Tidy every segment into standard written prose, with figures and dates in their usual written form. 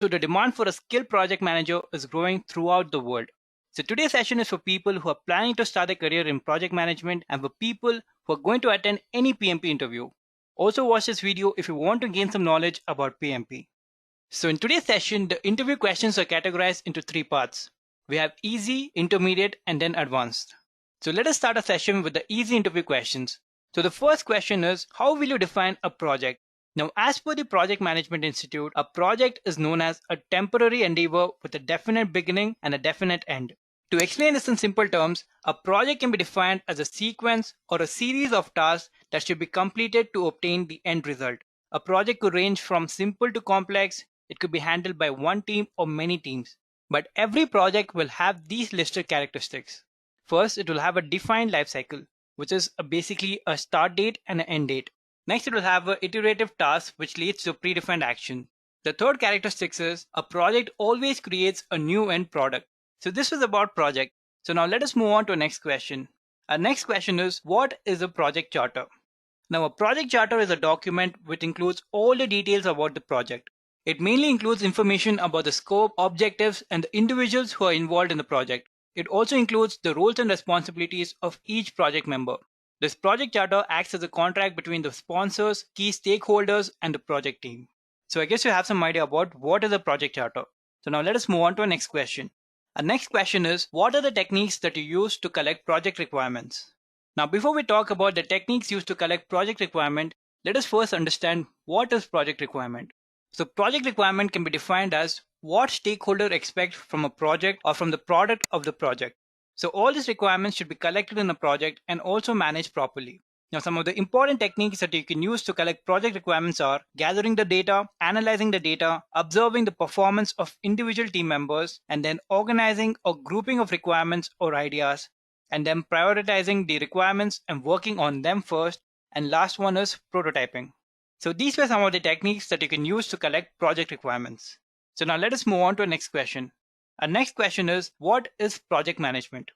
So the demand for a skilled project manager is growing throughout the world. So today's session is for people who are planning to start a career in project management and for people who are going to attend any PMP interview. Also watch this video if you want to gain some knowledge about PMP. So in today's session, the interview questions are categorized into three parts. We have easy, intermediate, and then advanced. So let us start a session with the easy interview questions. So the first question is, how will you define a project? Now, as per the Project Management Institute, a project is known as a temporary endeavor with a definite beginning and a definite end. To explain this in simple terms, a project can be defined as a sequence or a series of tasks that should be completed to obtain the end result. A project could range from simple to complex. It could be handled by one team or many teams. But every project will have these listed characteristics. First, it will have a defined life cycle, which is basically a start date and an end date. Next, it will have an iterative task which leads to predefined action. The third characteristic is a project always creates a new end product. So this was about project. So now let us move on to our next question. Our next question is, what is a project charter? Now a project charter is a document which includes all the details about the project. It mainly includes information about the scope, objectives, and the individuals who are involved in the project. It also includes the roles and responsibilities of each project member. This project charter acts as a contract between the sponsors, key stakeholders, and the project team. So I guess you have some idea about what is a project charter. So now let us move on to our next question. Our next question is, what are the techniques that you use to collect project requirements? Now before we talk about the techniques used to collect project requirement, let us first understand what is project requirement. So project requirement can be defined as what stakeholder expect from a project or from the product of the project. So all these requirements should be collected in a project and also managed properly. Now some of the important techniques that you can use to collect project requirements are gathering the data, analyzing the data, observing the performance of individual team members, and then organizing or grouping of requirements or ideas, and then prioritizing the requirements and working on them first, and last one is prototyping. So these were some of the techniques that you can use to collect project requirements. So now let us move on to our next question. Our next question is, what is project management?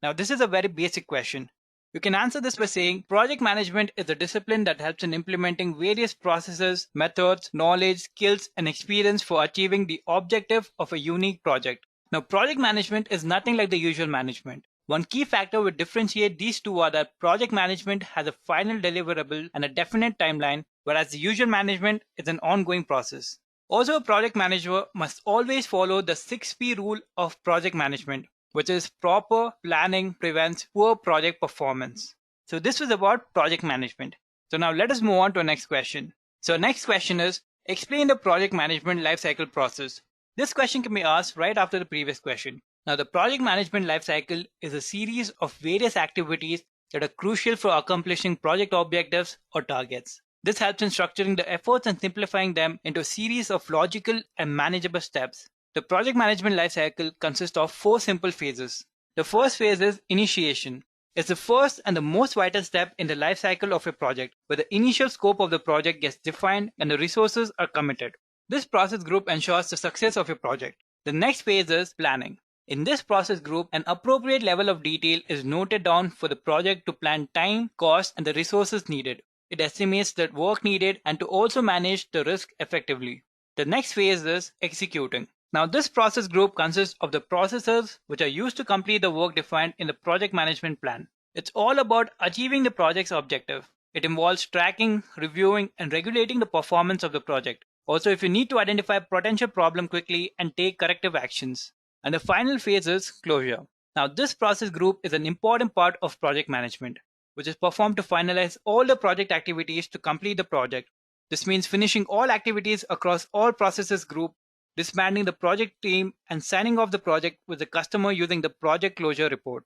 Now this is a very basic question. You can answer this by saying project management is a discipline that helps in implementing various processes, methods, knowledge, skills, and experience for achieving the objective of a unique project. Now project management is nothing like the usual management. One key factor which differentiate these two are that project management has a final deliverable and a definite timeline, whereas the usual management is an ongoing process. Also, a project manager must always follow the 6P rule of project management, which is proper planning prevents poor project performance. So this was about project management. So now let us move on to our next question. So next question is, explain the project management lifecycle process. This question can be asked right after the previous question. Now the project management lifecycle is a series of various activities that are crucial for accomplishing project objectives or targets. This helps in structuring the efforts and simplifying them into a series of logical and manageable steps. The project management lifecycle consists of 4 simple phases. The first phase is initiation. It's the first and the most vital step in the lifecycle of a project, where the initial scope of the project gets defined and the resources are committed. This process group ensures the success of your project. The next phase is planning. In this process group, an appropriate level of detail is noted down for the project to plan time, cost, and the resources needed. It estimates the work needed and to also manage the risk effectively. The next phase is executing. Now this process group consists of the processes which are used to complete the work defined in the project management plan. It's all about achieving the project's objective. It involves tracking, reviewing, and regulating the performance of the project. Also, if you need to identify potential problem quickly and take corrective actions. And the final phase is closure. Now this process group is an important part of project management, which is performed to finalize all the project activities to complete the project. This means finishing all activities across all processes group, disbanding the project team, and signing off the project with the customer using the project closure report.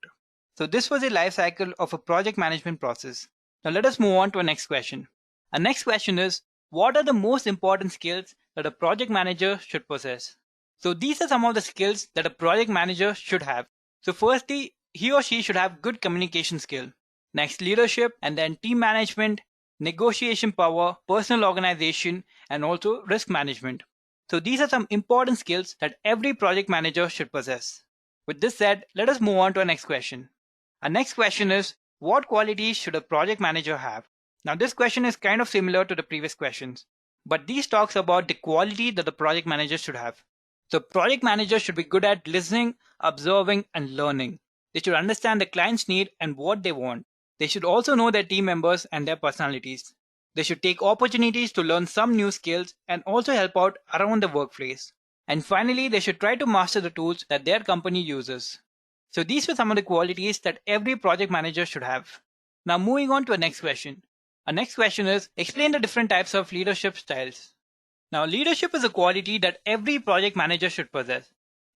So this was the life cycle of a project management process. Now let us move on to our next question. Our next question is, what are the most important skills that a project manager should possess? So these are some of the skills that a project manager should have. So firstly, he or she should have good communication skill. Next, leadership, and then team management, negotiation power, personal organization, and also risk management. So these are some important skills that every project manager should possess. With this said, let us move on to our next question. Our next question is, what qualities should a project manager have? Now this question is kind of similar to the previous questions. But these talks about the quality that the project manager should have. So project manager should be good at listening, observing, and learning. They should understand the client's need and what they want. They should also know their team members and their personalities. They should take opportunities to learn some new skills and also help out around the workplace. And finally, they should try to master the tools that their company uses. So these were some of the qualities that every project manager should have. Now moving on to our next question. Our next question is, explain the different types of leadership styles. Now leadership is a quality that every project manager should possess.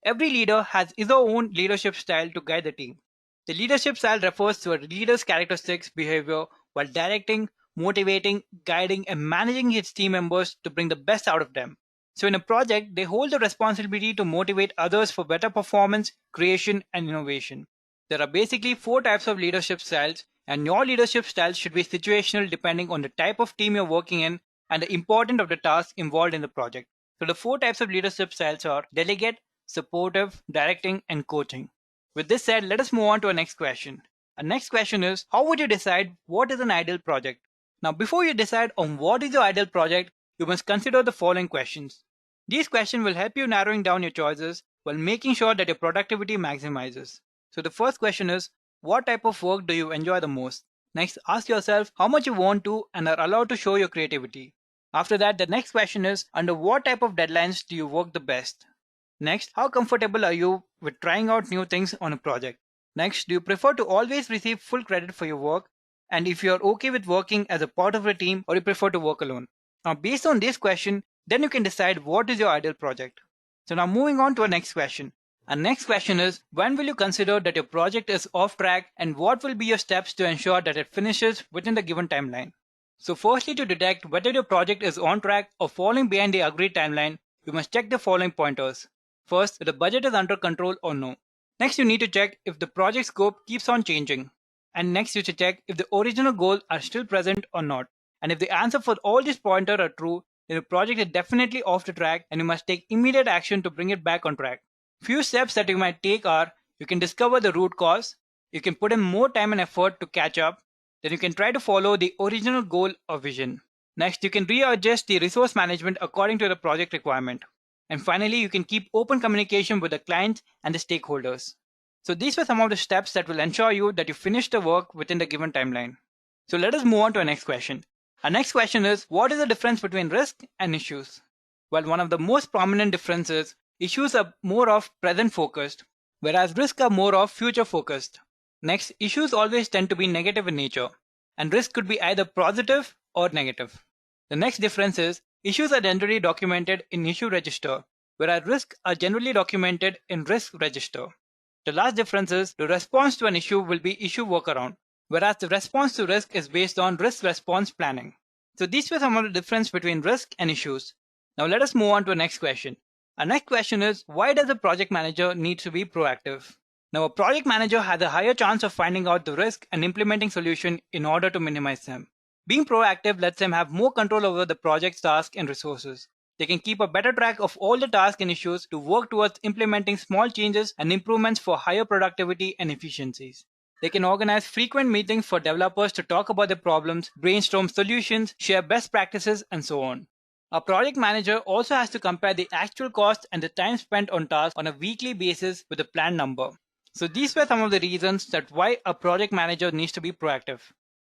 Every leader has his or own leadership style to guide the team. The leadership style refers to a leader's characteristics, behavior while directing, motivating, guiding, and managing his team members to bring the best out of them. So in a project, they hold the responsibility to motivate others for better performance, creation, and innovation. There are basically 4 types of leadership styles, and your leadership style should be situational depending on the type of team you're working in and the importance of the task involved in the project. So the 4 types of leadership styles are delegate, supportive, directing, and coaching. With this said, let us move on to our next question. Our next question is, how would you decide what is an ideal project? Now, before you decide on what is your ideal project, you must consider the following questions. These questions will help you narrowing down your choices while making sure that your productivity maximizes. So the first question is, what type of work do you enjoy the most? Next, ask yourself how much you want to and are allowed to show your creativity. After that, the next question is, under what type of deadlines do you work the best? Next, how comfortable are you with trying out new things on a project? Next, do you prefer to always receive full credit for your work? And if you are okay with working as a part of a team or you prefer to work alone? Now, based on this question, then you can decide what is your ideal project. So now moving on to our next question. Our next question is, when will you consider that your project is off track and what will be your steps to ensure that it finishes within the given timeline? So firstly, to detect whether your project is on track or falling behind the agreed timeline, you must check the following pointers. First, if the budget is under control or no. Next, you need to check if the project scope keeps on changing. And next, you should check if the original goals are still present or not. And if the answer for all these pointers are true, then your project is definitely off the track and you must take immediate action to bring it back on track. Few steps that you might take are, you can discover the root cause, you can put in more time and effort to catch up, then you can try to follow the original goal or vision. Next, you can readjust the resource management according to the project requirement. And finally, you can keep open communication with the client and the stakeholders. So these were some of the steps that will ensure you that you finish the work within the given timeline. So let us move on to our next question. Our next question is, what is the difference between risk and issues? Well, one of the most prominent differences, issues are more of present focused, whereas risks are more of future focused. Next, issues always tend to be negative in nature, and risk could be either positive or negative. The next difference is, issues are generally documented in issue register, whereas risks are generally documented in risk register. The last difference is, the response to an issue will be issue workaround, whereas the response to risk is based on risk response planning. So these were some of the difference between risk and issues. Now let us move on to the next question. Our next question is, why does a project manager need to be proactive? Now a project manager has a higher chance of finding out the risk and implementing solution in order to minimize them. Being proactive lets them have more control over the project's tasks and resources. They can keep a better track of all the tasks and issues to work towards implementing small changes and improvements for higher productivity and efficiencies. They can organize frequent meetings for developers to talk about their problems, brainstorm solutions, share best practices, and so on. A project manager also has to compare the actual cost and the time spent on tasks on a weekly basis with the planned number. So these were some of the reasons that why a project manager needs to be proactive.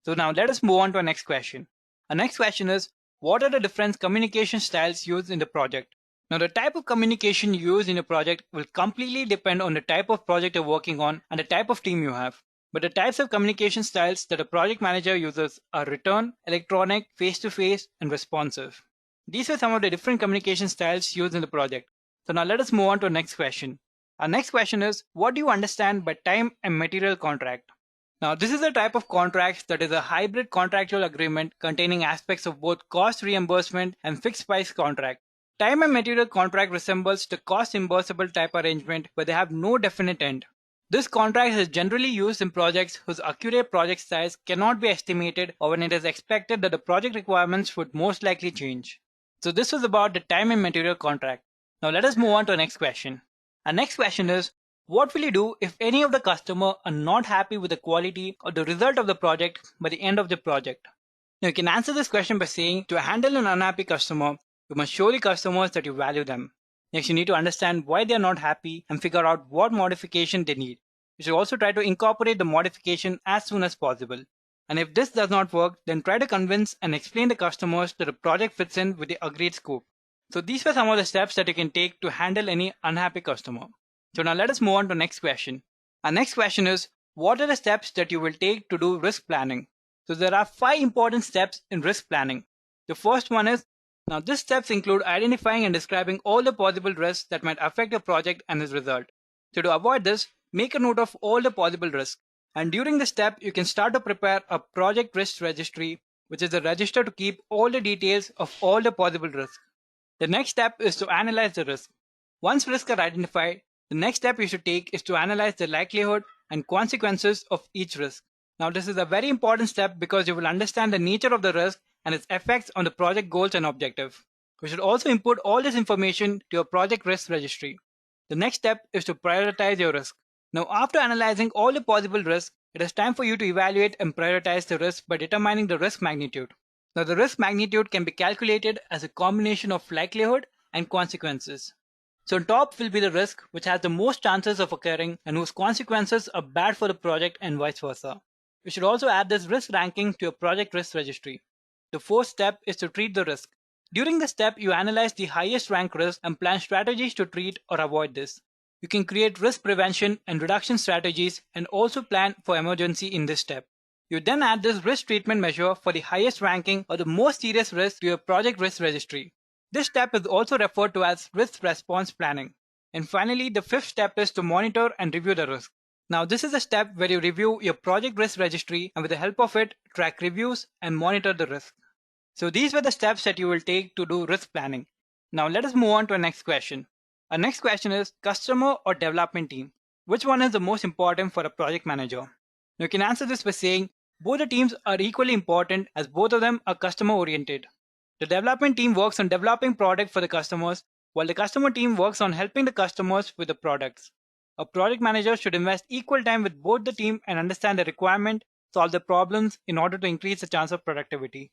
So now let us move on to our next question. Our next question is, what are the different communication styles used in the project? Now the type of communication used in a project will completely depend on the type of project you're working on and the type of team you have. But the types of communication styles that a project manager uses are written, electronic, face-to-face, and responsive. These are some of the different communication styles used in the project. So now let us move on to our next question. Our next question is, what do you understand by time and material contract? Now, this is a type of contract that is a hybrid contractual agreement containing aspects of both cost reimbursement and fixed price contract. Time and material contract resembles the cost reimbursable type arrangement where they have no definite end. This contract is generally used in projects whose accurate project size cannot be estimated or when it is expected that the project requirements would most likely change. So this was about the time and material contract. Now let us move on to the next question. Our next question is, what will you do if any of the customer are not happy with the quality or the result of the project by the end of the project? Now you can answer this question by saying, to handle an unhappy customer, you must show the customers that you value them. Next, you need to understand why they are not happy and figure out what modification they need. You should also try to incorporate the modification as soon as possible. And if this does not work, then try to convince and explain the customers that the project fits in with the agreed scope. So these were some of the steps that you can take to handle any unhappy customer. So now let us move on to the next question. Our next question is, what are the steps that you will take to do risk planning? So there are 5 important steps in risk planning. The first one is, now these steps include identifying and describing all the possible risks that might affect your project and its result. So to avoid this, make a note of all the possible risks. And during this step, you can start to prepare a project risk registry, which is a register to keep all the details of all the possible risks. The next step is to analyze the risk. Once risks are identified, the next step you should take is to analyze the likelihood and consequences of each risk. Now this is a very important step because you will understand the nature of the risk and its effects on the project goals and objectives. You should also input all this information to your project risk registry. The next step is to prioritize your risk. Now after analyzing all the possible risks, it is time for you to evaluate and prioritize the risk by determining the risk magnitude. Now the risk magnitude can be calculated as a combination of likelihood and consequences. So on top will be the risk which has the most chances of occurring and whose consequences are bad for the project and vice versa. You should also add this risk ranking to your project risk registry. The fourth step is to treat the risk. During this step, you analyze the highest rank risk and plan strategies to treat or avoid this. You can create risk prevention and reduction strategies and also plan for emergency in this step. You then add this risk treatment measure for the highest ranking or the most serious risk to your project risk registry. This step is also referred to as risk response planning. And finally, the fifth step is to monitor and review the risk. Now this is a step where you review your project risk registry and with the help of it, track reviews and monitor the risk. So these were the steps that you will take to do risk planning. Now let us move on to our next question. Our next question is, customer or development team? Which one is the most important for a project manager? Now you can answer this by saying, both the teams are equally important as both of them are customer oriented. The development team works on developing product for the customers, while the customer team works on helping the customers with the products. A project manager should invest equal time with both the team and understand the requirement, solve the problems in order to increase the chance of productivity.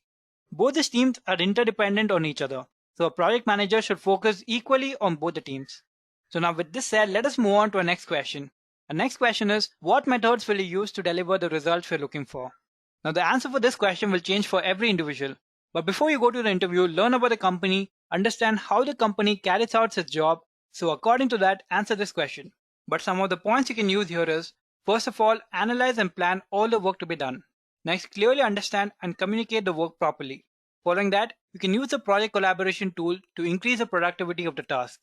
Both these teams are interdependent on each other, so a project manager should focus equally on both the teams. So now with this said, let us move on to our next question. Our next question is, what methods will you use to deliver the results we're looking for? Now the answer for this question will change for every individual. But before you go to the interview, learn about the company, understand how the company carries out its job, so according to that, answer this question. But some of the points you can use here is, first of all, analyze and plan all the work to be done. Next, clearly understand and communicate the work properly. Following that, you can use the project collaboration tool to increase the productivity of the task.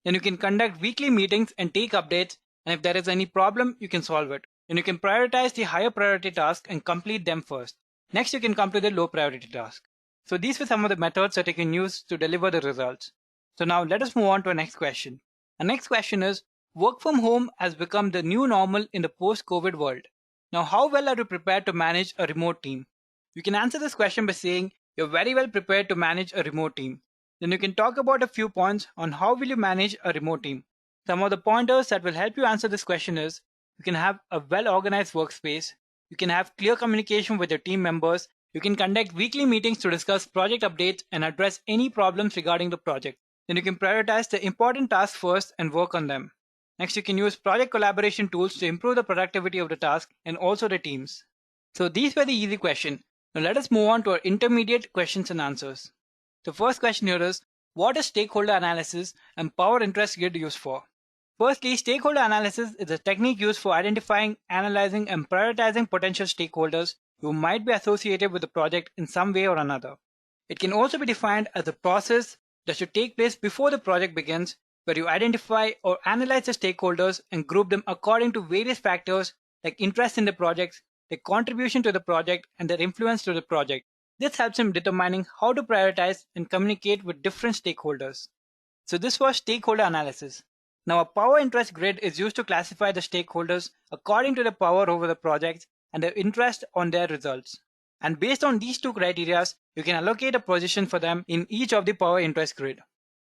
Then you can conduct weekly meetings and take updates, and if there is any problem, you can solve it. Then you can prioritize the higher priority tasks and complete them first. Next, you can come to the low priority task. So these were some of the methods that you can use to deliver the results. So now let us move on to our next question. Our next question is, work from home has become the new normal in the post-COVID world. Now, how well are you prepared to manage a remote team? You can answer this question by saying you're very well prepared to manage a remote team. Then you can talk about a few points on how will you manage a remote team. Some of the pointers that will help you answer this question is, you can have a well-organized workspace, you can have clear communication with your team members, you can conduct weekly meetings to discuss project updates and address any problems regarding the project. Then you can prioritize the important tasks first and work on them. Next, you can use project collaboration tools to improve the productivity of the task and also the teams. So these were the easy questions. Now let us move on to our intermediate questions and answers. The first question here is, what is stakeholder analysis and power interest grid used for? Firstly, stakeholder analysis is a technique used for identifying, analyzing, and prioritizing potential stakeholders who might be associated with the project in some way or another. It can also be defined as a process that should take place before the project begins, where you identify or analyze the stakeholders and group them according to various factors like interest in the projects, their contribution to the project, and their influence to the project. This helps in determining how to prioritize and communicate with different stakeholders. So this was stakeholder analysis. Now a power interest grid is used to classify the stakeholders according to the power over the projects and their interest on their results. And based on these two criteria, you can allocate a position for them in each of the power interest grid.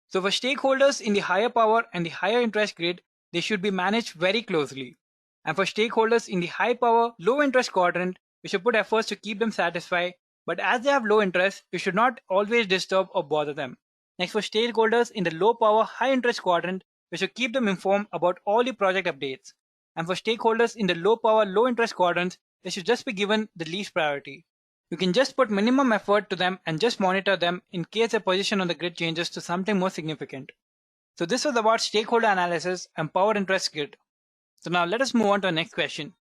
So for stakeholders in the higher power and the higher interest grid, they should be managed very closely. And for stakeholders in the high power, low interest quadrant, we should put efforts to keep them satisfied But as they have low interest, you should not always disturb or bother them. Next, for stakeholders in the low power, high interest quadrant, you should keep them informed about all your project updates. And for stakeholders in the low power, low interest quadrants, they should just be given the least priority. You can just put minimum effort to them and just monitor them in case their position on the grid changes to something more significant. So this was about stakeholder analysis and power interest grid. So now let us move on to our next question.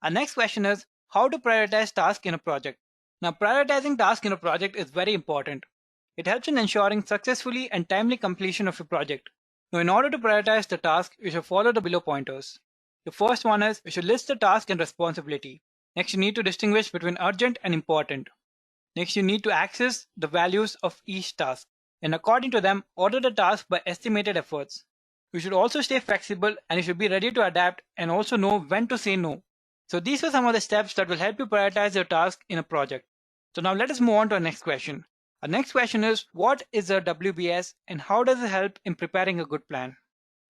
Our next question is how to prioritize tasks in a project. Now prioritizing tasks in a project is very important. It helps in ensuring successfully and timely completion of your project. Now in order to prioritize the task, you should follow the below pointers. The first one is you should list the task and responsibility. Next, you need to distinguish between urgent and important. Next, you need to access the values of each task, and according to them, order the task by estimated efforts. You should also stay flexible and you should be ready to adapt and also know when to say no. So these are some of the steps that will help you prioritize your task in a project. So now let us move on to our next question. Our next question is what is a WBS and how does it help in preparing a good plan?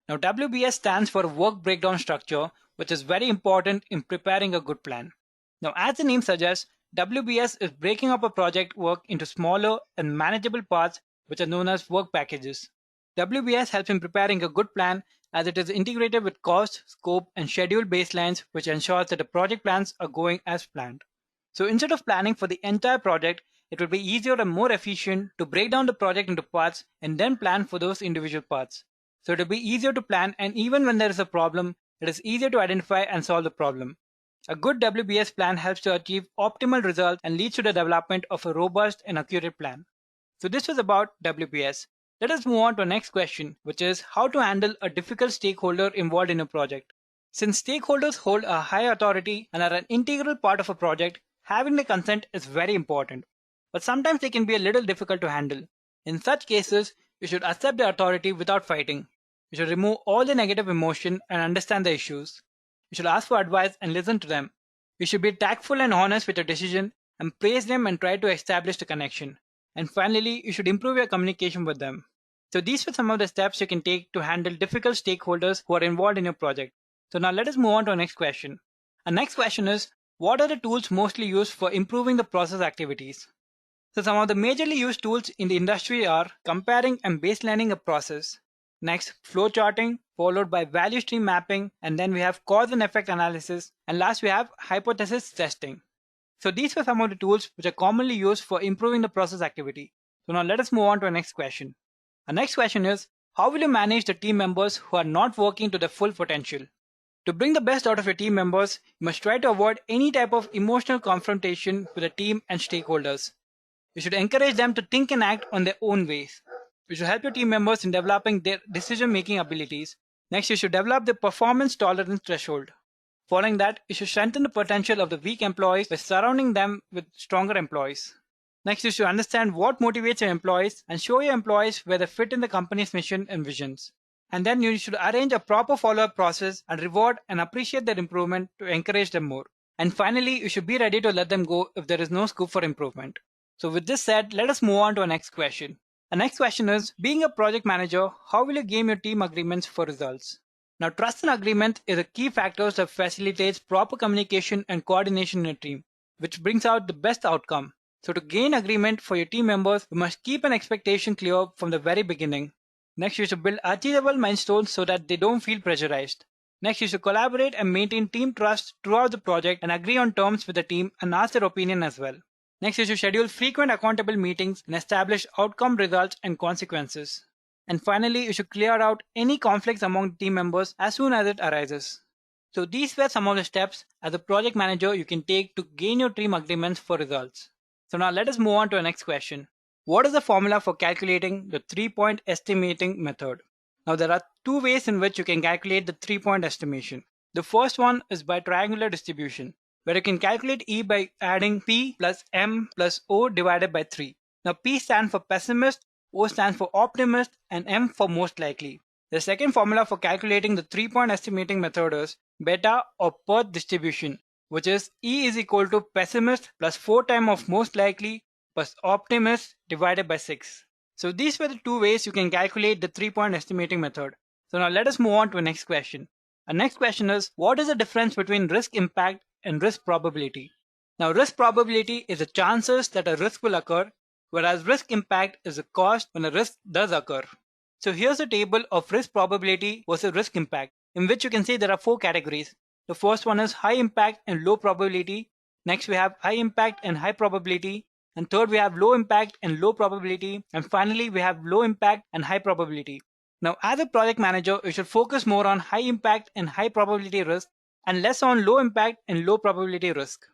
Now WBS stands for work breakdown structure, which is very important in preparing a good plan. Now as the name suggests, WBS is breaking up a project work into smaller and manageable parts which are known as work packages. WBS helps in preparing a good plan as it is integrated with cost, scope, and schedule baselines which ensures that the project plans are going as planned. So instead of planning for the entire project, it will be easier and more efficient to break down the project into parts and then plan for those individual parts. So it will be easier to plan, and even when there is a problem, it is easier to identify and solve the problem. A good WBS plan helps to achieve optimal results and leads to the development of a robust and accurate plan. So this was about WBS. Let us move on to our next question, which is how to handle a difficult stakeholder involved in a project. Since stakeholders hold a high authority and are an integral part of a project, having their consent is very important. But sometimes they can be a little difficult to handle. In such cases, you should accept the authority without fighting. You should remove all the negative emotion and understand the issues. You should ask for advice and listen to them. You should be tactful and honest with your decision and praise them and try to establish the connection. And finally, you should improve your communication with them. So these were some of the steps you can take to handle difficult stakeholders who are involved in your project. So now let us move on to our next question. Our next question is, what are the tools mostly used for improving the process activities? So some of the majorly used tools in the industry are comparing and baselining a process. Next, flow charting, followed by value stream mapping, and then we have cause and effect analysis, and last we have hypothesis testing. So these were some of the tools which are commonly used for improving the process activity. So now let us move on to our next question. Our next question is, how will you manage the team members who are not working to their full potential? To bring the best out of your team members, you must try to avoid any type of emotional confrontation with the team and stakeholders. You should encourage them to think and act on their own ways. You should help your team members in developing their decision-making abilities. Next, you should develop the performance tolerance threshold. Following that, you should strengthen the potential of the weak employees by surrounding them with stronger employees. Next, you should understand what motivates your employees and show your employees where they fit in the company's mission and visions. And then you should arrange a proper follow-up process and reward and appreciate their improvement to encourage them more. And finally, you should be ready to let them go if there is no scope for improvement. So with this said, let us move on to our next question. Our next question is, being a project manager, how will you game your team agreements for results? Now, trust and agreement is a key factor that facilitates proper communication and coordination in a team, which brings out the best outcome. So to gain agreement for your team members, you must keep an expectation clear from the very beginning. Next, you should build achievable milestones so that they don't feel pressurized. Next, you should collaborate and maintain team trust throughout the project and agree on terms with the team and ask their opinion as well. Next, you should schedule frequent accountable meetings and establish outcome results and consequences. And finally, you should clear out any conflicts among team members as soon as it arises. So these were some of the steps as a project manager you can take to gain your team agreements for results. So now let us move on to our next question. What is the formula for calculating the 3-point estimating method? Now there are two ways in which you can calculate the 3-point estimation. The first one is by triangular distribution, where you can calculate E by adding P plus M plus O divided by 3. Now P stands for pessimist, O stands for optimist, and M for most likely. The second formula for calculating the 3-point estimating method is beta or Perth distribution, which is E is equal to pessimist plus 4 times of most likely plus optimist divided by 6. So these were the two ways you can calculate the 3-point estimating method. So now let us move on to the next question. Our next question is, what is the difference between risk impact and risk probability? Now, risk probability is the chances that a risk will occur, whereas risk impact is the cost when a risk does occur. So here's a table of risk probability versus risk impact, in which you can see there are 4 categories. The first one is high impact and low probability. Next we have high impact and high probability. And third we have low impact and low probability. And finally we have low impact and high probability. Now as a project manager, you should focus more on high impact and high probability risk and less on low impact and low probability risk.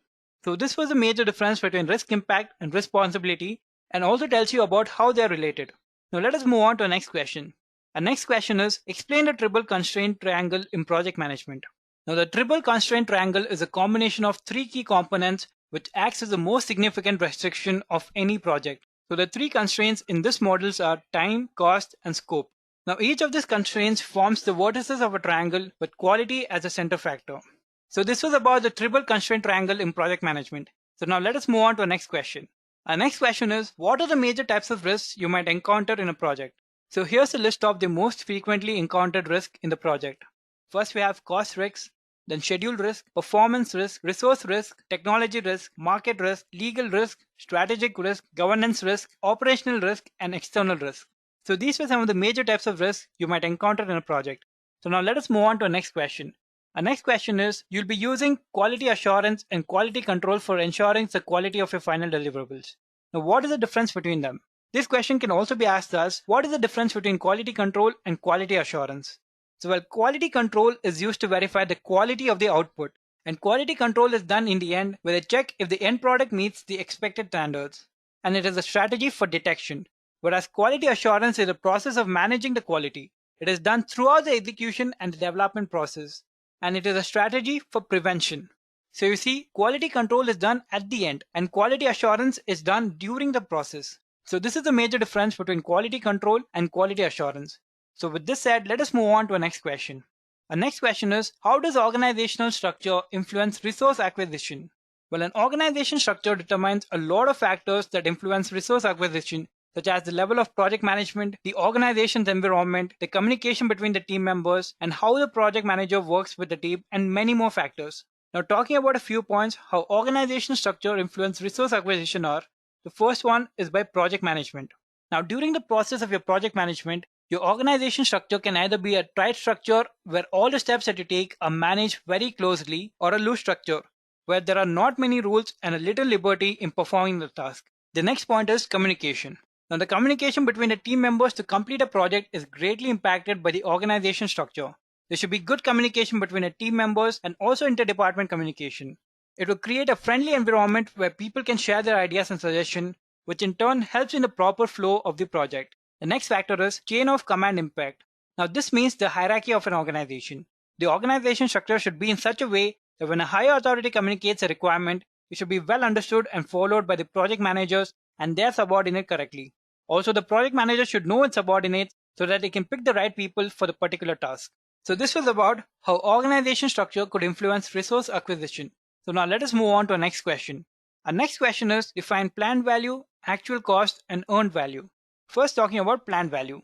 So this was a major difference between risk impact and responsibility, and also tells you about how they are related. Now let us move on to the next question. Our next question is, explain the triple constraint triangle in project management. Now the triple constraint triangle is a combination of 3 key components which acts as the most significant restriction of any project. So the 3 constraints in this models are time, cost, and scope. Now each of these constraints forms the vertices of a triangle with quality as a center factor. So this was about the triple constraint triangle in project management. So now let us move on to the next question. Our next question is, what are the major types of risks you might encounter in a project? So here's a list of the most frequently encountered risks in the project. First we have cost risks, then schedule risk, performance risk, resource risk, technology risk, market risk, legal risk, strategic risk, governance risk, operational risk, and external risk. So these were some of the major types of risks you might encounter in a project. So now let us move on to the next question. Our next question is, you'll be using quality assurance and quality control for ensuring the quality of your final deliverables. Now, what is the difference between them? This question can also be asked as, what is the difference between quality control and quality assurance? So while quality control is used to verify the quality of the output, and quality control is done in the end with a check if the end product meets the expected standards, and it is a strategy for detection, whereas quality assurance is a process of managing the quality. It is done throughout the execution and the development process, and it is a strategy for prevention. So you see, quality control is done at the end and quality assurance is done during the process. So this is the major difference between quality control and quality assurance. So with this said, let us move on to our next question. Our next question is, how does organizational structure influence resource acquisition? Well, an organization structure determines a lot of factors that influence resource acquisition, such as the level of project management, the organization's environment, the communication between the team members, and how the project manager works with the team, and many more factors. Now, talking about a few points how organizational structure influence resource acquisition are, the first one is by project management. Now, during the process of your project management, your organization structure can either be a tight structure where all the steps that you take are managed very closely, or a loose structure where there are not many rules and a little liberty in performing the task. The next point is communication. Now, the communication between the team members to complete a project is greatly impacted by the organization structure. There should be good communication between the team members and also interdepartment communication. It will create a friendly environment where people can share their ideas and suggestions, which in turn helps in the proper flow of the project. The next factor is chain of command impact. Now, this means the hierarchy of an organization. The organization structure should be in such a way that when a higher authority communicates a requirement, it should be well understood and followed by the project managers and their subordinate correctly. Also, the project manager should know its subordinates so that they can pick the right people for the particular task. So this was about how organization structure could influence resource acquisition. So now let us move on to our next question. Our next question is, define planned value, actual cost, and earned value. First, talking about planned value.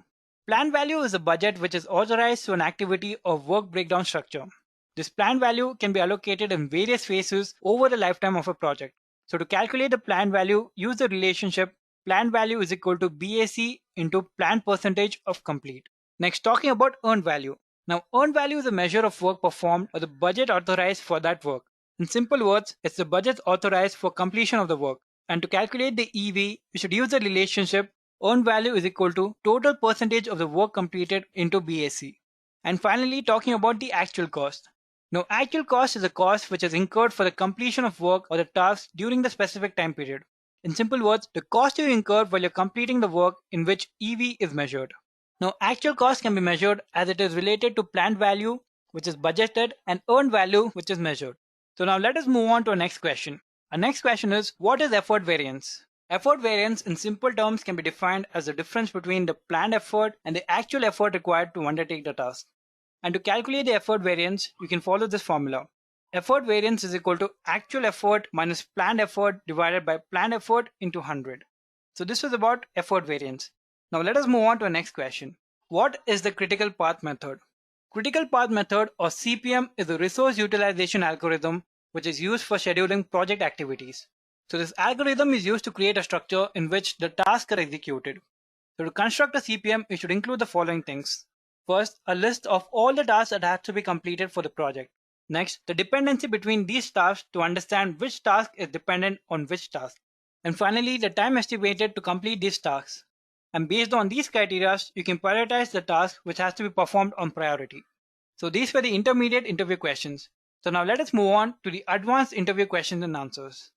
Planned value is a budget which is authorized to an activity or work breakdown structure. This planned value can be allocated in various phases over the lifetime of a project. So to calculate the planned value, use the relationship planned value is equal to BAC into planned percentage of complete. Next, talking about earned value. Now, earned value is a measure of work performed or the budget authorized for that work. In simple words, it's the budget authorized for completion of the work. And to calculate the EV, we should use the relationship earned value is equal to total percentage of the work completed into BAC. And finally, talking about the actual cost. Now, actual cost is a cost which is incurred for the completion of work or the task during the specific time period. In simple words, the cost you incur while you're completing the work in which EV is measured. Now, actual cost can be measured as it is related to planned value, which is budgeted, and earned value, which is measured. So now let us move on to our next question. Our next question is, what is effort variance? Effort variance in simple terms can be defined as the difference between the planned effort and the actual effort required to undertake the task. And to calculate the effort variance, you can follow this formula. Effort variance is equal to actual effort minus planned effort divided by planned effort into 100. So this was about effort variance. Now let us move on to our next question. What is the critical path method? Critical path method or CPM is a resource utilization algorithm which is used for scheduling project activities. So this algorithm is used to create a structure in which the tasks are executed. So to construct a CPM, it should include the following things. First, a list of all the tasks that have to be completed for the project. Next, the dependency between these tasks to understand which task is dependent on which task. And finally, the time estimated to complete these tasks. And based on these criteria, you can prioritize the task which has to be performed on priority. So these were the intermediate interview questions. So now let us move on to the advanced interview questions and answers.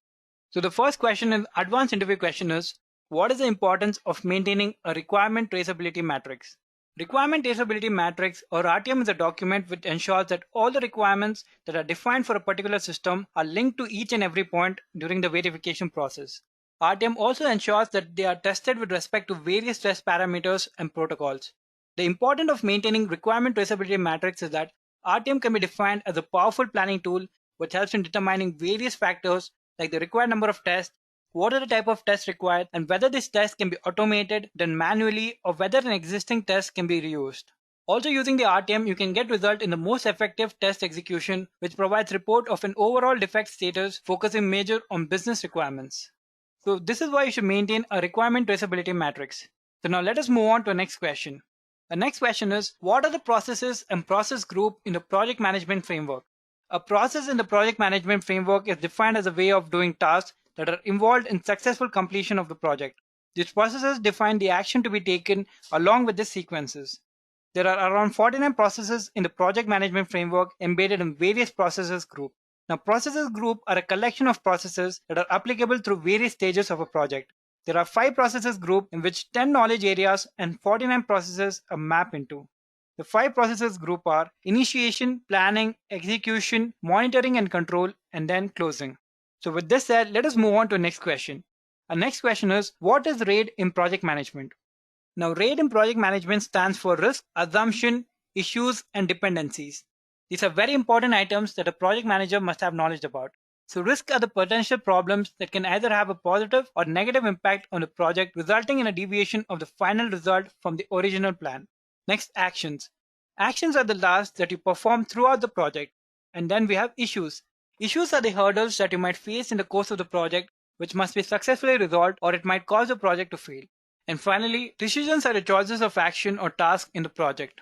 So the first question in advanced interview question is, what is the importance of maintaining a requirement traceability matrix? Requirement traceability matrix, or RTM, is a document which ensures that all the requirements that are defined for a particular system are linked to each and every point during the verification process. RTM also ensures that they are tested with respect to various test parameters and protocols. The importance of maintaining requirement traceability matrix is that RTM can be defined as a powerful planning tool which helps in determining various factors like the required number of tests, what are the type of tests required, and whether this test can be automated, done manually, or whether an existing test can be reused. Also, using the RTM, you can get result in the most effective test execution, which provides report of an overall defect status, focusing major on business requirements. So this is why you should maintain a requirement traceability matrix. So now let us move on to the next question. The next question is, what are the processes and process group in the project management framework? A process in the project management framework is defined as a way of doing tasks that are involved in successful completion of the project. These processes define the action to be taken along with the sequences. There are around 49 processes in the project management framework embedded in various processes group. Now, processes group are a collection of processes that are applicable through various stages of a project. There are 5 processes group in which 10 knowledge areas and 49 processes are mapped into. The 5 processes group are initiation, planning, execution, monitoring and control, and then closing. So with this said, let us move on to the next question. Our next question is, what is RAID in project management? Now, RAID in project management stands for risk, assumption, issues, and dependencies. These are very important items that a project manager must have knowledge about. So risks are the potential problems that can either have a positive or negative impact on the project, resulting in a deviation of the final result from the original plan. Next, actions. Actions are the tasks that you perform throughout the project. And then we have issues. Issues are the hurdles that you might face in the course of the project, which must be successfully resolved, or it might cause the project to fail. And finally, decisions are the choices of action or task in the project.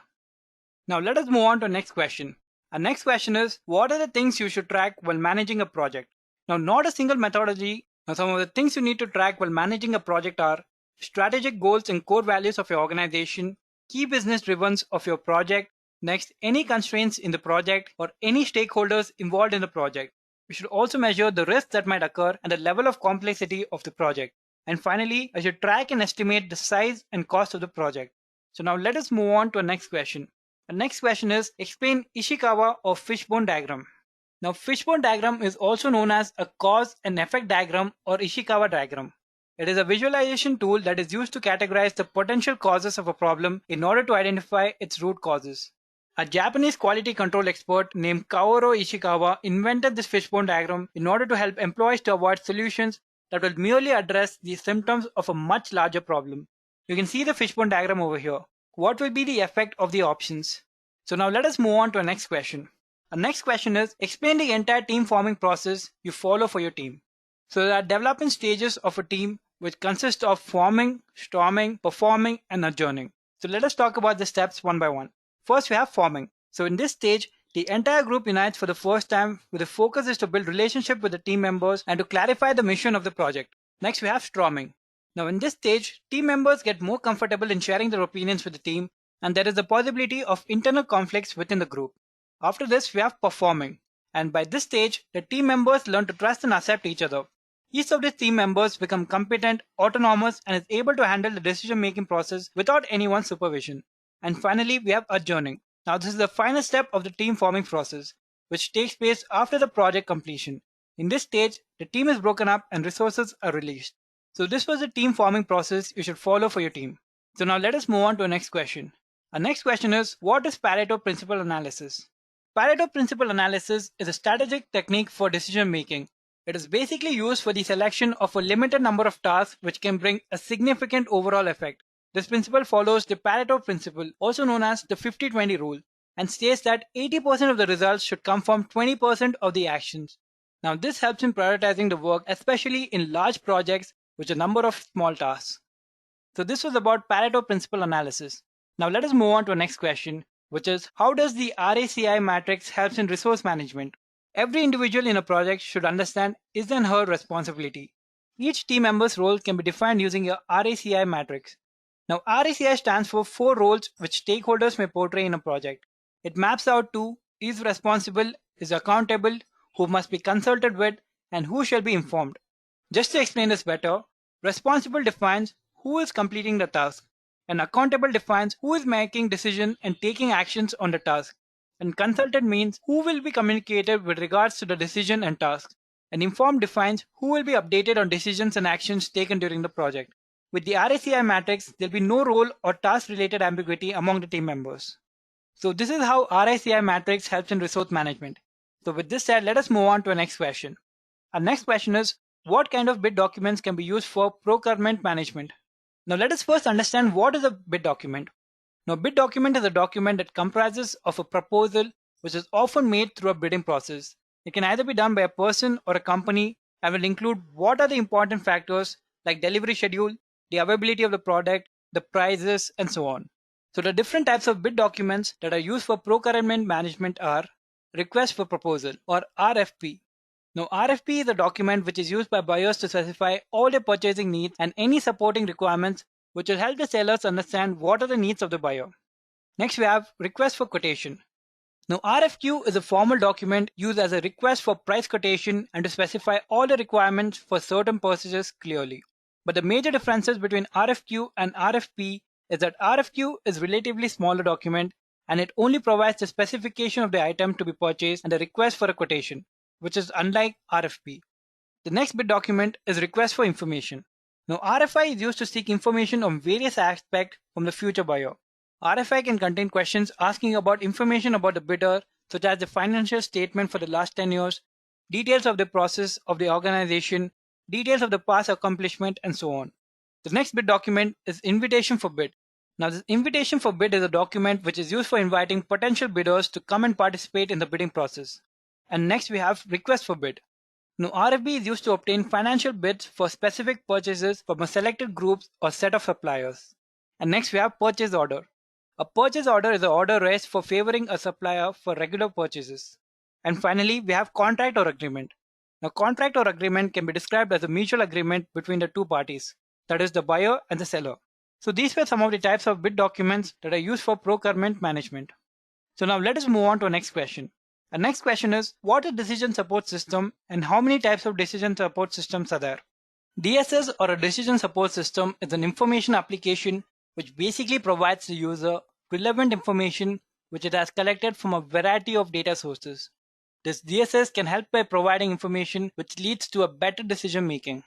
Now let us move on to the next question. Our next question is, what are the things you should track while managing a project? Now, not a single methodology. Now, some of the things you need to track while managing a project are strategic goals and core values of your organization, key business drivers of your project. Next, any constraints in the project or any stakeholders involved in the project. You should also measure the risks that might occur and the level of complexity of the project. And finally, you should track and estimate the size and cost of the project. So now let us move on to the next question. The next question is, explain Ishikawa or fishbone diagram. Now, fishbone diagram is also known as a cause and effect diagram or Ishikawa diagram. It is a visualization tool that is used to categorize the potential causes of a problem in order to identify its root causes. A Japanese quality control expert named Kaoru Ishikawa invented this fishbone diagram in order to help employees to avoid solutions that will merely address the symptoms of a much larger problem. You can see the fishbone diagram over here. What will be the effect of the options? So now let us move on to the next question. Our next question is, explain the entire team forming process you follow for your team. So there are development stages of a team which consist of forming, storming, performing, and adjourning. So let us talk about the steps one by one. First, we have forming. So in this stage, the entire group unites for the first time, where the focus is to build relationship with the team members and to clarify the mission of the project. Next, we have storming. Now in this stage, team members get more comfortable in sharing their opinions with the team, and there is the possibility of internal conflicts within the group. After this, we have performing. And by this stage, the team members learn to trust and accept each other. Each of these team members become competent, autonomous, and is able to handle the decision-making process without anyone's supervision. And finally, we have adjourning. Now this is the final step of the team forming process, which takes place after the project completion. In this stage, the team is broken up and resources are released. So this was the team forming process you should follow for your team. So now let us move on to the next question. Our next question is, what is Pareto principle analysis? Pareto principle analysis is a strategic technique for decision making. It is basically used for the selection of a limited number of tasks which can bring a significant overall effect. This principle follows the Pareto principle, also known as the 50-20 rule, and states that 80% of the results should come from 20% of the actions. Now this helps in prioritizing the work, especially in large projects with a number of small tasks. So this was about Pareto principle analysis. Now let us move on to our next question, which is how does the RACI matrix helps in resource management? Every individual in a project should understand his and her responsibility. Each team member's role can be defined using a RACI matrix. Now RACI stands for 4 roles which stakeholders may portray in a project. It maps out to is responsible, is accountable, who must be consulted with, and who shall be informed. Just to explain this better, responsible defines who is completing the task, and accountable defines who is making decisions and taking actions on the task, and consulted means who will be communicated with regards to the decision and task, and informed defines who will be updated on decisions and actions taken during the project. With the RACI matrix, there will be no role or task related ambiguity among the team members. So this is how RACI matrix helps in resource management. So with this said, let us move on to our next question. Our next question is, what kind of bid documents can be used for procurement management? Now let us first understand what is a bid document. Now bid document is a document that comprises of a proposal which is often made through a bidding process. It can either be done by a person or a company and will include what are the important factors like delivery schedule, the availability of the product, the prices, and so on. So the different types of bid documents that are used for procurement management are Request for Proposal or RFP. Now RFP is a document which is used by buyers to specify all their purchasing needs and any supporting requirements which will help the sellers understand what are the needs of the buyer. Next we have Request for Quotation. Now RFQ is a formal document used as a request for price quotation and to specify all the requirements for certain purchases clearly. But the major differences between RFQ and RFP is that RFQ is a relatively smaller document and it only provides the specification of the item to be purchased and a request for a quotation, which is unlike RFP. The next bid document is Request for Information. Now RFI is used to seek information on various aspects from the future buyer. RFI can contain questions asking about information about the bidder, such as the financial statement for the last 10 years, details of the process of the organization, details of the past accomplishment, and so on. The next bid document is Invitation for Bid. Now this Invitation for Bid is a document which is used for inviting potential bidders to come and participate in the bidding process. And next we have Request for Bid. Now RFB is used to obtain financial bids for specific purchases from a selected group or set of suppliers. And next we have Purchase Order. A purchase order is an order raised for favoring a supplier for regular purchases. And finally we have Contract or Agreement. Now contract or agreement can be described as a mutual agreement between the two parties, that is the buyer and the seller. So these were some of the types of bid documents that are used for procurement management. So now let us move on to our next question. Our next question is, what is decision support system and how many types of decision support systems are there? DSS or a decision support system is an information application which basically provides the user relevant information which it has collected from a variety of data sources. This DSS can help by providing information which leads to a better decision making.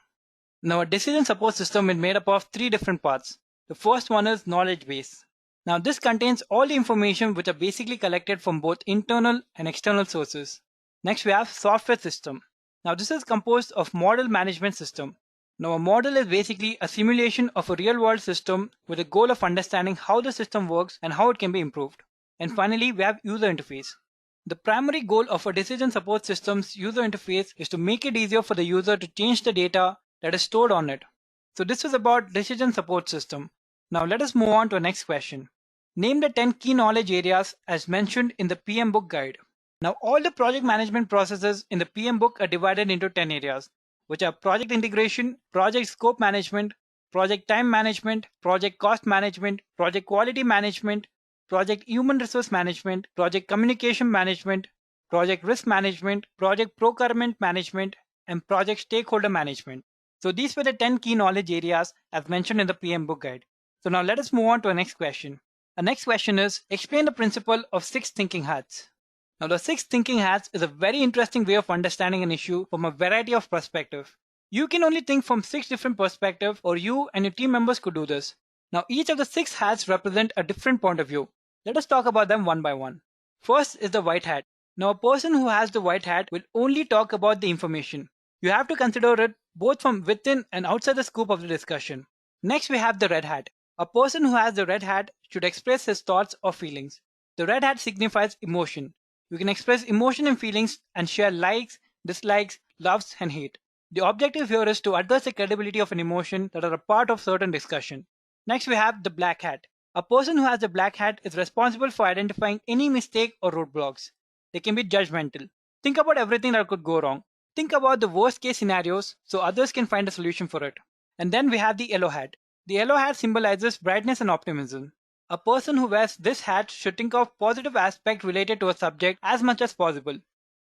Now a decision support system is made up of 3 different parts. The first one is knowledge base. Now this contains all the information which are basically collected from both internal and external sources. Next we have software system. Now this is composed of model management system. Now a model is basically a simulation of a real world system with the goal of understanding how the system works and how it can be improved. And finally we have user interface. The primary goal of a decision support system's user interface is to make it easier for the user to change the data that is stored on it. So this is about decision support system. Now let us move on to our next question. Name the 10 key knowledge areas as mentioned in the PM book guide. Now all the project management processes in the PM book are divided into 10 areas, which are project integration, project scope management, project time management, project cost management, project quality management, project human resource management, project communication management, project risk management, project procurement management, and project stakeholder management. So these were the 10 key knowledge areas as mentioned in the PM book guide. So now let us move on to our next question. Our next question is, explain the principle of 6 thinking hats. Now the 6 thinking hats is a very interesting way of understanding an issue from a variety of perspectives. You can only think from 6 different perspectives, or you and your team members could do this. Now each of the 6 hats represent a different point of view. Let us talk about them one by one. First is the white hat. Now a person who has the white hat will only talk about the information. You have to consider it both from within and outside the scope of the discussion. Next we have the red hat. A person who has the red hat should express his thoughts or feelings. The red hat signifies emotion. You can express emotion and feelings and share likes, dislikes, loves, and hate. The objective here is to address the credibility of an emotion that are a part of certain discussion. Next, we have the black hat. A person who has a black hat is responsible for identifying any mistake or roadblocks. They can be judgmental. Think about everything that could go wrong. Think about the worst case scenarios so others can find a solution for it. And then we have the yellow hat. The yellow hat symbolizes brightness and optimism. A person who wears this hat should think of positive aspects related to a subject as much as possible.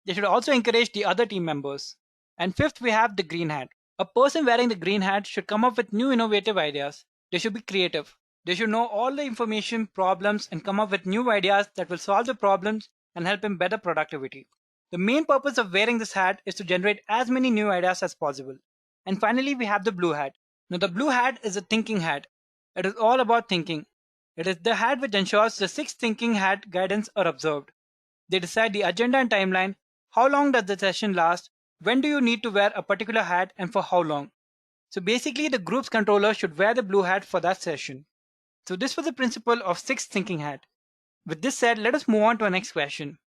They should also encourage the other team members. And fifth, we have the green hat. A person wearing the green hat should come up with new innovative ideas. They should be creative. They should know all the information, problems, and come up with new ideas that will solve the problems and help in better productivity. The main purpose of wearing this hat is to generate as many new ideas as possible. And finally, we have the blue hat. Now, the blue hat is a thinking hat. It is all about thinking. It is the hat which ensures the 6 thinking hat guidance are observed. They decide the agenda and timeline, how long does the session last, when do you need to wear a particular hat and for how long. So basically the group's controller should wear the blue hat for that session. So this was the principle of 6 thinking hat. With this said, let us move on to our next question.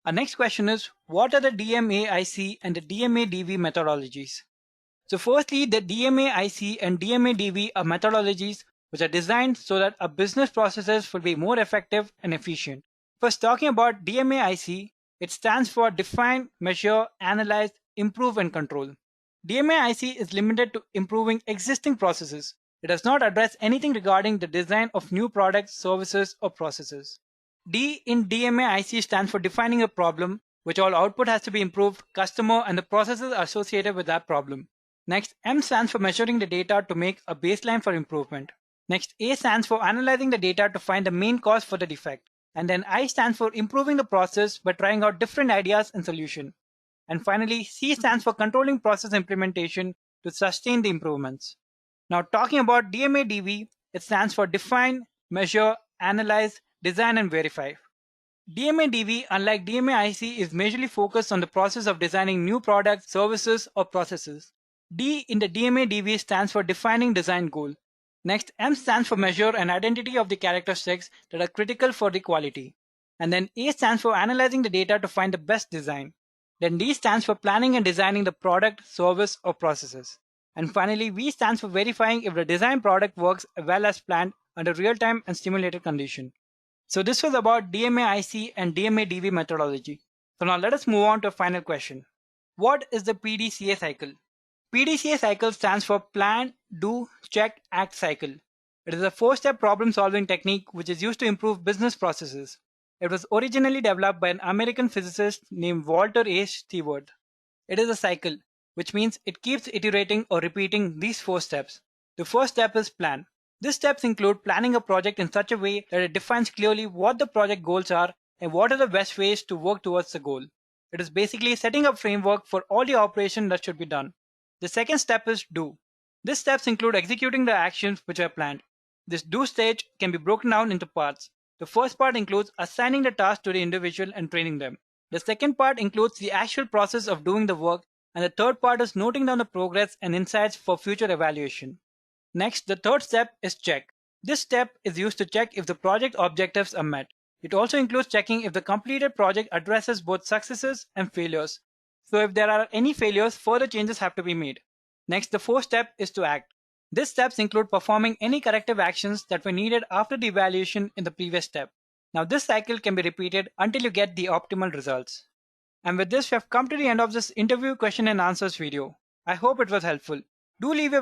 Our next question is, what are the DMAIC and the DMADV methodologies? So firstly, the DMAIC and DMADV are methodologies which are designed so that our business processes will be more effective and efficient. First, talking about DMAIC, it stands for Define, Measure, Analyze, Improve and Control. DMAIC is limited to improving existing processes. It does not address anything regarding the design of new products, services, or processes. D in DMAIC stands for Defining a Problem, which all output has to be improved, customer, and the processes associated with that problem. Next, M stands for Measuring the data to make a baseline for improvement. Next, A stands for Analyzing the data to find the main cause for the defect. And then I stands for Improving the process by trying out different ideas and solution. And finally, C stands for Controlling process implementation to sustain the improvements. Now, talking about DMADV, it stands for Define, Measure, Analyze, Design and Verify. DMADV, unlike DMAIC, is majorly focused on the process of designing new products, services, or processes. D in the DMADV stands for Defining Design Goal. Next, M stands for Measure and Identity of the characteristics that are critical for the quality. And then A stands for Analyzing the data to find the best design. Then D stands for Planning and Designing the product, service, or processes. And finally, V stands for Verifying if the design product works well as planned under real-time and stimulated condition. So this was about DMAIC and DMADV methodology. So now let us move on to a final question. What is the PDCA cycle? PDCA cycle stands for Plan, Do, Check, Act cycle. It is a 4-step problem-solving technique which is used to improve business processes. It was originally developed by an American physicist named Walter A. Stewart. It is a cycle, which means it keeps iterating or repeating these 4 steps. The first step is plan. These steps include planning a project in such a way that it defines clearly what the project goals are and what are the best ways to work towards the goal. It is basically setting up framework for all the operations that should be done. The second step is do. These steps include executing the actions which are planned. This do stage can be broken down into parts. The first part includes assigning the task to the individual and training them. The second part includes the actual process of doing the work, and the third part is noting down the progress and insights for future evaluation. Next, the third step is check. This step is used to check if the project objectives are met. It also includes checking if the completed project addresses both successes and failures. So if there are any failures, further changes have to be made. Next, the fourth step is to act. These steps include performing any corrective actions that were needed after the evaluation in the previous step. Now this cycle can be repeated until you get the optimal results. And with this, we have come to the end of this interview question and answers video. I hope it was helpful. Do leave your